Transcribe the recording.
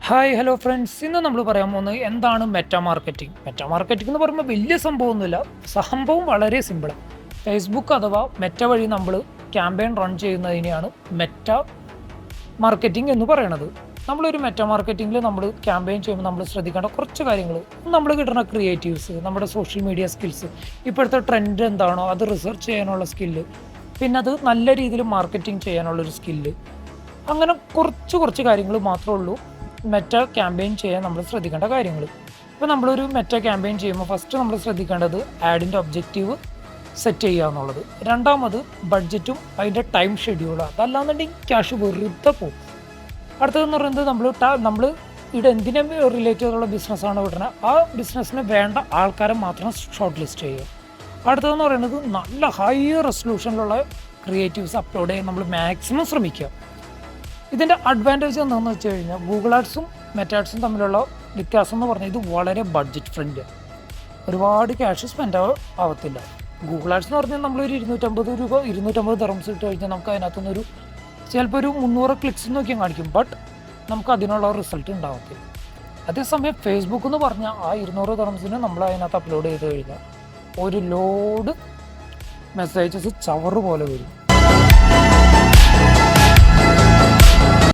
Hi hello friends, ഇന്ന് നമ്മൾ പറയാൻ പോകുന്നത് എന്താണ് മെറ്റാ മാർക്കറ്റിംഗ്. മെറ്റാ മാർക്കറ്റിംഗ് എന്ന് പറയുമ്പോൾ വലിയ സംഭവമൊന്നുമില്ല, സംഭവം വളരെ സിമ്പിളാണ്. ഫേസ്ബുക്ക് അഥവാ മെറ്റ വഴി നമ്മൾ ക്യാമ്പയിൻ റൺ ചെയ്യുന്നതിനെയാണ് മെറ്റാ മാർക്കറ്റിംഗ് എന്ന് പറയുന്നത്. നമ്മളൊരു മെറ്റാ മാർക്കറ്റിംഗിൽ നമ്മൾ ക്യാമ്പയിൻ ചെയ്യുമ്പോൾ നമ്മൾ ശ്രദ്ധിക്കേണ്ട കുറച്ച് കാര്യങ്ങൾ, നമ്മൾ കിട്ടുന്ന ക്രിയേറ്റീവ്സ്, നമ്മുടെ സോഷ്യൽ മീഡിയ സ്കിൽസ്, ഇപ്പോഴത്തെ ട്രെൻഡ് എന്താണോ അത് റിസർച്ച് ചെയ്യാനുള്ള സ്കില്ല്, പിന്നെ അത് നല്ല രീതിയിൽ മാർക്കറ്റിംഗ് ചെയ്യാനുള്ളൊരു സ്കില്ല്, അങ്ങനെ കുറച്ച് കാര്യങ്ങൾ മാത്രമേ ഉള്ളൂ മെറ്റ ക്യാമ്പയിൻ ചെയ്യാൻ നമ്മൾ ശ്രദ്ധിക്കേണ്ട കാര്യങ്ങൾ. ഇപ്പോൾ നമ്മളൊരു മെറ്റ ക്യാമ്പയിൻ ചെയ്യുമ്പോൾ ഫസ്റ്റ് നമ്മൾ ശ്രദ്ധിക്കേണ്ടത് ആഡിൻ്റെ ഒബ്ജക്റ്റീവ് സെറ്റ് ചെയ്യുക എന്നുള്ളത്. രണ്ടാമത് ബഡ്ജറ്റും അതിൻ്റെ ടൈം ഷെഡ്യൂളാണ്. അതല്ലാന്നുണ്ടെങ്കിൽ ക്യാഷ് വെറുതെ പോകും. അടുത്തതെന്ന് പറയുന്നത് നമ്മൾ ഇവിടെ എന്തിനെ റിലേറ്റ് ചെയ്തുള്ള ബിസിനസ്സാണ് വിടുന്നത്, ആ ബിസിനസ്സിന് വേണ്ട ആൾക്കാരെ മാത്രം ഷോർട്ട് ലിസ്റ്റ് ചെയ്യുക. അടുത്തതെന്ന് പറയുന്നത് നല്ല ഹൈ റെസൊല്യൂഷനിലുള്ള ക്രിയേറ്റീവ്സ് അപ്ലോഡ് ചെയ്യാൻ നമ്മൾ മാക്സിമം ശ്രമിക്കുക. ഇതിൻ്റെ അഡ്വാൻറ്റേജ് എന്താണെന്ന് വെച്ച് കഴിഞ്ഞാൽ ഗൂഗിൾ ആഡ്സും മെറ്റ ആഡ്സും തമ്മിലുള്ള വ്യത്യാസം എന്ന് പറഞ്ഞാൽ ഇത് വളരെ ബഡ്ജറ്റ് ഫ്രണ്ട്ലി, ഒരുപാട് ക്യാഷ് സ്പെൻഡ് ആവത്തില്ല. ഗൂഗിൾ ആഡ്സ് എന്ന് പറഞ്ഞാൽ നമ്മളൊരു 250 ദിർഹംസ് ഇട്ട് കഴിഞ്ഞാൽ നമുക്ക് അതിനകത്തുനിന്നൊരു ചിലപ്പോൾ ഒരു 300 ക്ലിക്സ് നോക്കിയാൽ കാണിക്കും, ബട്ട് നമുക്ക് അതിനുള്ള റിസൾട്ട് ഉണ്ടാവത്തില്ല. അതേസമയം ഫേസ്ബുക്ക് എന്ന് പറഞ്ഞാൽ ആ 200 ദിർഹംസിന് നമ്മൾ അതിനകത്ത് അപ്ലോഡ് ചെയ്ത് കഴിഞ്ഞാൽ ഒരു ലോഡ് മെസ്സേജസ് ചവറ് പോലെ വരും.